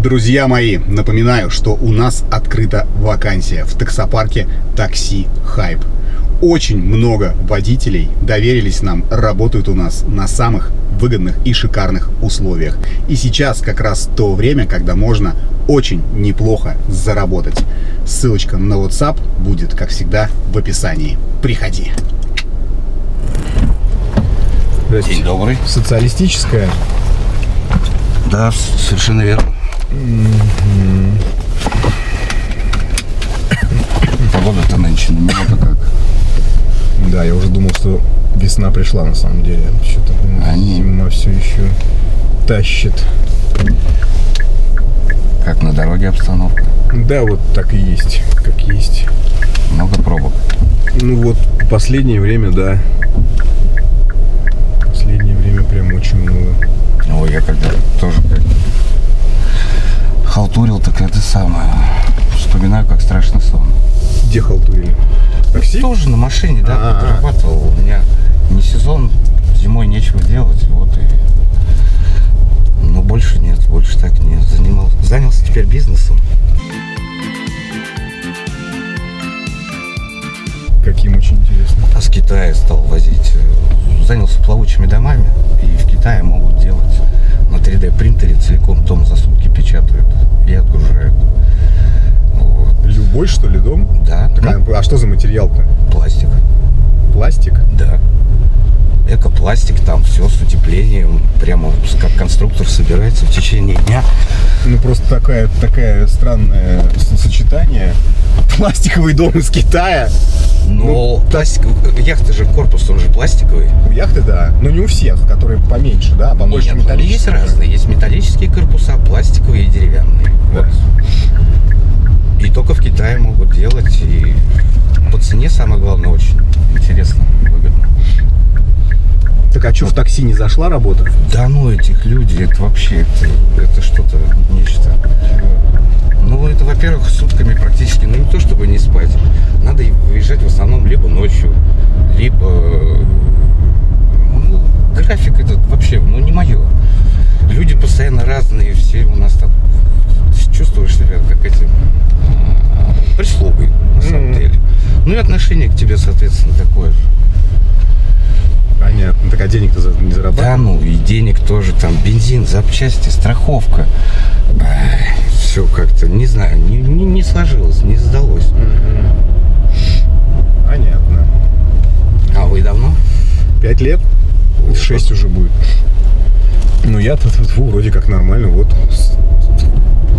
Друзья мои, напоминаю, что у нас открыта вакансия в таксопарке Такси Хайп. Очень много водителей доверились нам, работают у нас на самых выгодных и шикарных условиях. И сейчас как раз то время, когда можно очень неплохо заработать. Ссылочка на WhatsApp будет, как всегда, в описании. Приходи. День добрый. Социалистическая? Да, совершенно верно. Погода-то нынче немного как. Да, я уже думал, что весна пришла на самом деле. Что-то зима все еще тащит. Как на дороге обстановка? Да, вот так и есть, как есть. Много пробок. Ну вот, в последнее время, да. В последнее время прям очень много. Ой, я когда тоже как халтурил, так это самое. Вспоминаю, как страшный сон. Где халтурили? Такси? Тоже на машине, да, подрабатывал. У меня не сезон, зимой нечего делать, вот и. Но больше нет, больше так не занялся теперь бизнесом. Каким, очень интересно. А с Китая стал возить. Занялся плавучими домами, и в Китае могут делать на 3D принтере целиком дом за сутки печатают и отгружают. Вот. Любой, что ли, дом? Да. Так, а что за материал-то? Пластик. Пластик? Да. Экопластик, там все с утеплением, прямо как конструктор собирается в течение дня. Ну просто такое странное сочетание. Пластиковый дом из Китая. Но яхты же, корпус, он же пластиковый. У яхты, да. Но не у всех, которые поменьше, да, побольше металлические. Есть разные. Есть металлические корпуса, пластиковые и деревянные. Да. Вот. И только в Китае могут делать. И по цене, самое главное, очень интересно, выгодно. Так а что, в такси не зашла работа? Да ну этих людей, это вообще, это что-то, нечто. Ну, это, во-первых, сутками практически, ну, не то чтобы не спать. Надо выезжать в основном либо ночью, либо... Ну, график этот вообще, ну, не мое. Люди постоянно разные, все у нас там... Чувствуешь себя как этим... прислугой, на самом деле. Ну, и отношение к тебе, соответственно, такое же. Понятно. Так а денег-то не зарабатываешь? Да, ну, и денег тоже, там, бензин, запчасти, страховка. Все как-то, не знаю, не сложилось, не сдалось. Понятно. А вы давно? 5 лет? 6 уже будет. Ну, я-то вроде как нормально, вот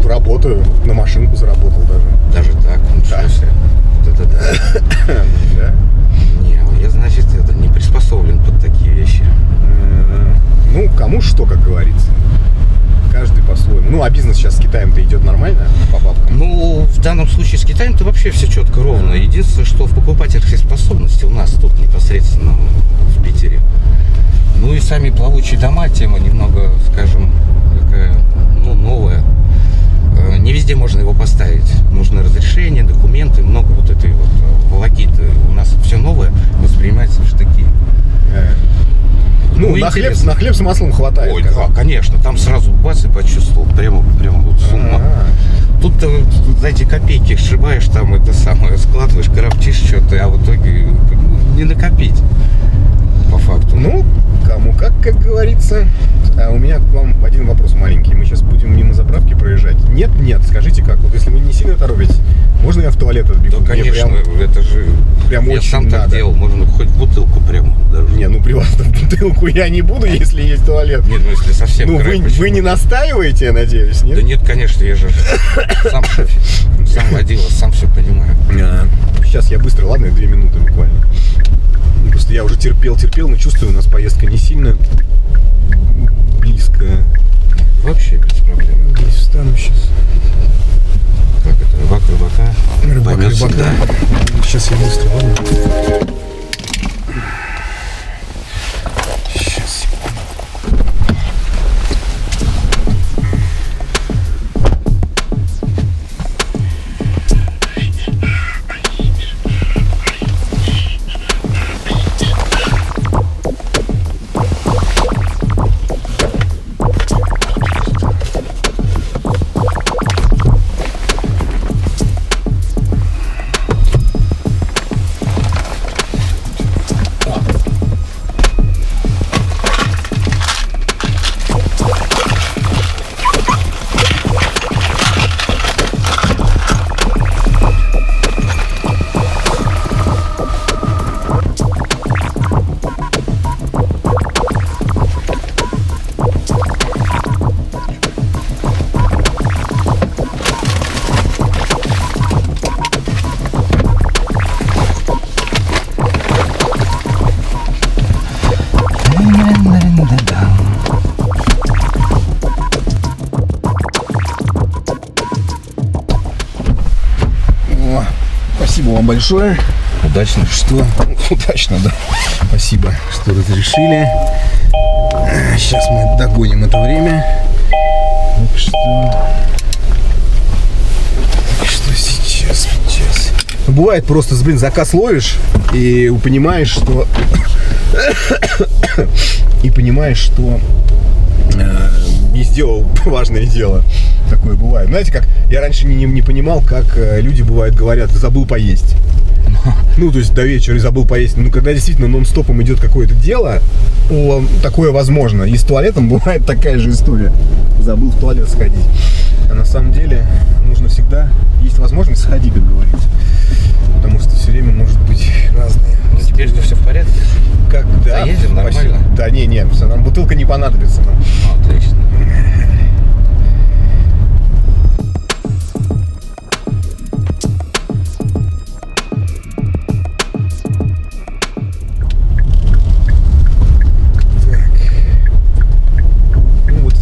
работаю, на машинку заработал даже. Даже так? Ничего себе. Вот это да. Да? Не, я, значит, это не приспособлен под такие вещи. Ну, кому что, как говорится. Каждый по-своему. Ну, а бизнес сейчас с Китаем-то идет нормально по бабкам? Ну, в данном случае с Китаем-то вообще все четко, ровно. Единственное, что в покупательской способности у нас тут непосредственно в Питере. Ну и сами плавучие дома, тема немного, скажем, такая, ну, новая. Не везде можно его поставить. Нужно разрешение, документы, много вот этой вот волокиты. У нас все новое воспринимается в штыки. Ну, на хлеб с маслом хватает. Ой, да, конечно. Там сразу бац и почувствовал. Прямо вот с ума. Тут-то за эти копейки сшибаешь, там это самое, складываешь, коробчишь что-то, а в итоге не накопить. По факту. Ну, кому как говорится. А у меня к вам один вопрос маленький. Мы сейчас будем мимо заправки проезжать. Нет, скажите как. Вот если вы не сильно торопитесь, можно я в туалет отбегу? Да, конечно, это же прям я очень сам надо. Так делал, можно хоть бутылку прямо даже. Не, ну при вас в бутылку я не буду, если есть туалет. Нет, ну если совсем. Ну вы не настаиваете, я надеюсь, нет? Да нет, конечно, я же сам шофер, сам водила, сам все понимаю. Сейчас я быстро, ладно, 2 минуты буквально. Просто я уже терпел, но чувствую, у нас поездка не сильно близко. Вообще без проблем. Здесь встану сейчас. Как это, рыбак рыбака? Рыбак рыбака. Сейчас я быстро, ладно? Сейчас, секунду. вам большое. Удачно. Что? Удачно, да. Спасибо, что разрешили. Сейчас мы догоним это время. Так что сейчас. Бывает просто, заказ ловишь и понимаешь, что не сделал важное дело. Такое бывает. Знаете, как я раньше не понимал, как люди бывают говорят, забыл поесть. Ну, то есть до вечера забыл поесть. Ну, когда действительно нон-стопом идет какое-то дело, такое возможно. И с туалетом бывает такая же история. Забыл в туалет сходить. А на самом деле нужно всегда, есть возможность, сходи, как говорится. Потому что все время может быть разные. Ну, теперь-то все в порядке. Как, да, поедем нормально. Да, не, нам бутылка не понадобится. Нам. Отлично.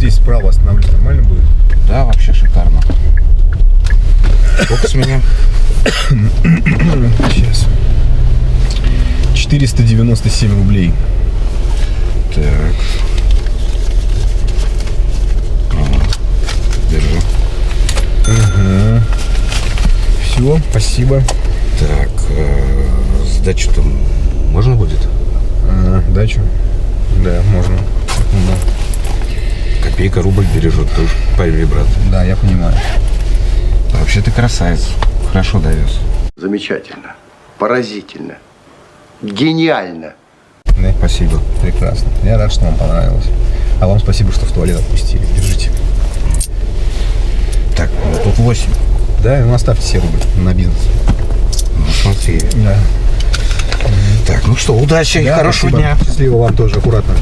Справа остановлюсь, нормально будет? Да, вообще шикарно. Сколько с меня? Сейчас. 497 рублей. Так. Держу. Ага. Все, спасибо. Так, сдачу-то можно будет? Дачу? Да, можно. Копейка рубль бережет, ты уж пойми, брат. Да, я понимаю. Вообще ты красавец. Хорошо довез. Замечательно. Поразительно. Гениально. Да, спасибо. Прекрасно. Я рад, что вам понравилось. А вам спасибо, что в туалет отпустили. Держите. Так, тут 8. Да, ну оставьте себе рубль на бизнес. Ну, смотри. Да. Так, ну что, удачи, да, хорошего спасибо. дня. Счастливо вам тоже, аккуратно.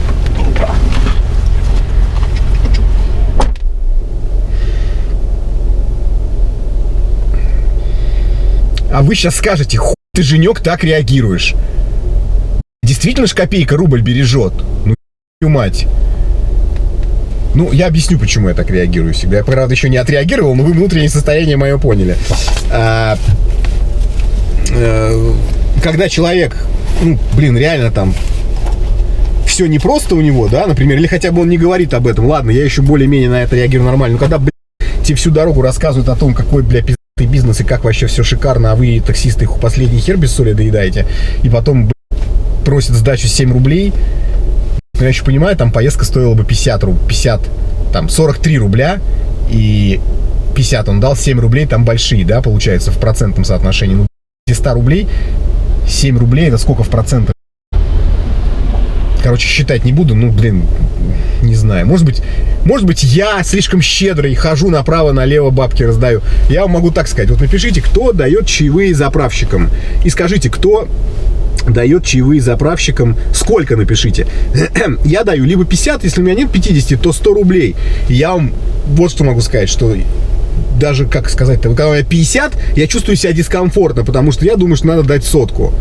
А вы сейчас скажете, хуй ты, Женек, так реагируешь. Действительно ж копейка рубль бережет. Ну, мать. Ну, я объясню, почему я так реагирую всегда. Я, правда, еще не отреагировал, но вы внутреннее состояние мое поняли. Когда человек, реально там все непросто у него, да, например, или хотя бы он не говорит об этом. Ладно, я еще более-менее на это реагирую нормально. Но когда, тебе всю дорогу рассказывают о том, какой, пиздатый бизнес и как вообще все шикарно, а вы, таксисты, последний хер без соли доедаете, и потом, просят сдачу 7 рублей, я еще понимаю, там поездка стоила бы 43 рубля, и 50 он дал, 7 рублей там большие, да, получается, в процентном соотношении. Ну, 100 рублей, 7 рублей, это сколько в процентах? Короче, считать не буду, не знаю. Может быть, я слишком щедрый, хожу направо-налево, бабки раздаю. Я вам могу так сказать. Вот напишите, кто дает чаевые заправщикам. И скажите, кто дает чаевые заправщикам, сколько напишите. Я даю либо 50, если у меня нет 50, то 100 рублей. И я вам вот что могу сказать, что даже, как сказать-то, когда у меня 50, я чувствую себя дискомфортно, потому что я думаю, что надо дать 100.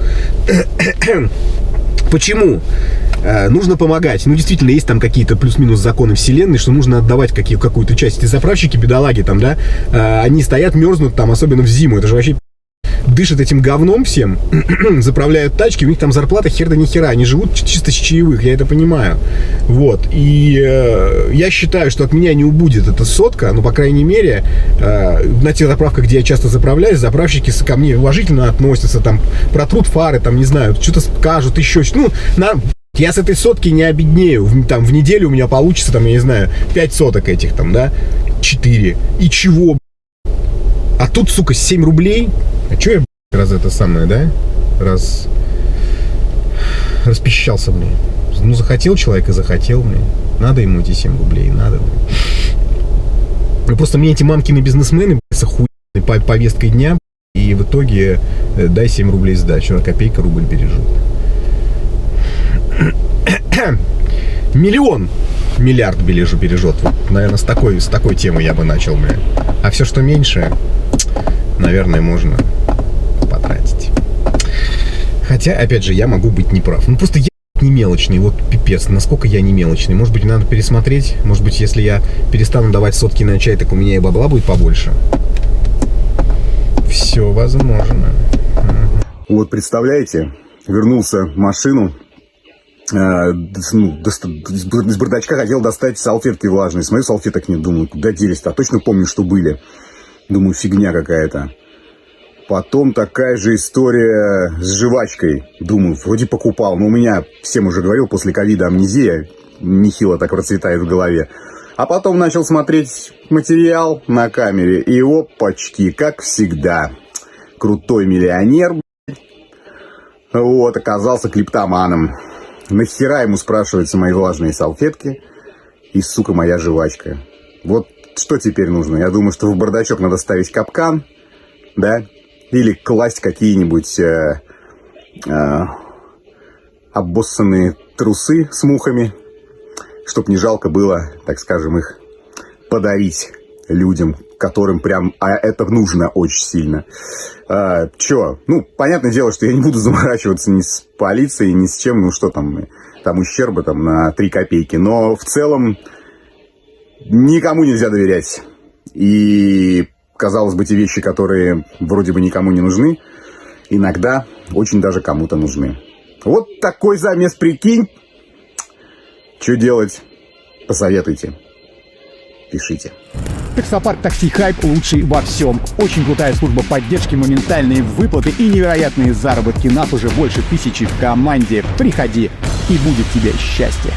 Почему? Нужно помогать. Ну, действительно, есть там какие-то плюс-минус законы вселенной, что нужно отдавать какую-то часть. Эти заправщики, бедолаги там, да, они стоят, мерзнут там, особенно в зиму. Это же вообще дышат этим говном всем, заправляют тачки, у них там зарплата хер да ни хера. Они живут чисто с чаевых, я это понимаю. Вот. И я считаю, что от меня не убудет эта 100, ну, по крайней мере, на тех заправках, где я часто заправляюсь, заправщики ко мне уважительно относятся, там, протрут фары, там, не знаю, что-то скажут, еще что-то. Я с этой 100 не обеднею. Там, в неделю у меня получится, там, я не знаю, 5 соток этих, там, да, 4. И чего, А тут, сука, 7 рублей. А чё я, это самое, да? Распищался, блин. Ну, захотел человек и захотел, блин. Надо ему эти 7 рублей, надо, блин. Ну, просто мне эти мамкины бизнесмены, блин, с охуенной повесткой дня, и в итоге дай 7 рублей сдачу, а копейка рубль бережет. Миллиард бережет. Вот, наверное, с такой темы я бы начал, бля. А все, что меньше, наверное, можно потратить. Хотя, опять же, я могу быть неправ. Ну, просто я не мелочный, вот пипец, насколько я не мелочный. Может быть, надо пересмотреть. Может быть, если я перестану давать сотки на чай, так у меня и бабла будет побольше. Все возможно. Вот представляете, вернулся в машину, из бардачка хотел достать салфетки влажные. Смотрю, салфеток нет, думаю, куда делись-то? А точно помню, что были. Думаю, фигня какая-то. Потом такая же история с жвачкой. Думаю, вроде покупал. Но у меня, всем уже говорил, после ковида амнезия нехило так процветает в голове. А потом начал смотреть материал на камере. И опачки, как всегда. Крутой миллионер, вот, оказался клиптоманом. Нахера ему, спрашивается, мои влажные салфетки и, сука, моя жвачка. Вот что теперь нужно? Я думаю, что в бардачок надо ставить капкан, да? Или класть какие-нибудь обоссанные трусы с мухами, чтоб не жалко было, так скажем, их подарить людям, которым прям это нужно очень сильно. Чё? Ну, понятное дело, что я не буду заморачиваться ни с полицией, ни с чем, ну что там ущерба там на 3 копейки. Но в целом никому нельзя доверять. И, казалось бы, те вещи, которые вроде бы никому не нужны, иногда очень даже кому-то нужны. Вот такой замес, прикинь. Что делать? Посоветуйте. Пишите. Таксопарк Такси Хайп лучший во всем. Очень крутая служба поддержки, моментальные выплаты и невероятные заработки. Нас уже больше 1000 в команде. Приходи, и будет тебе счастье.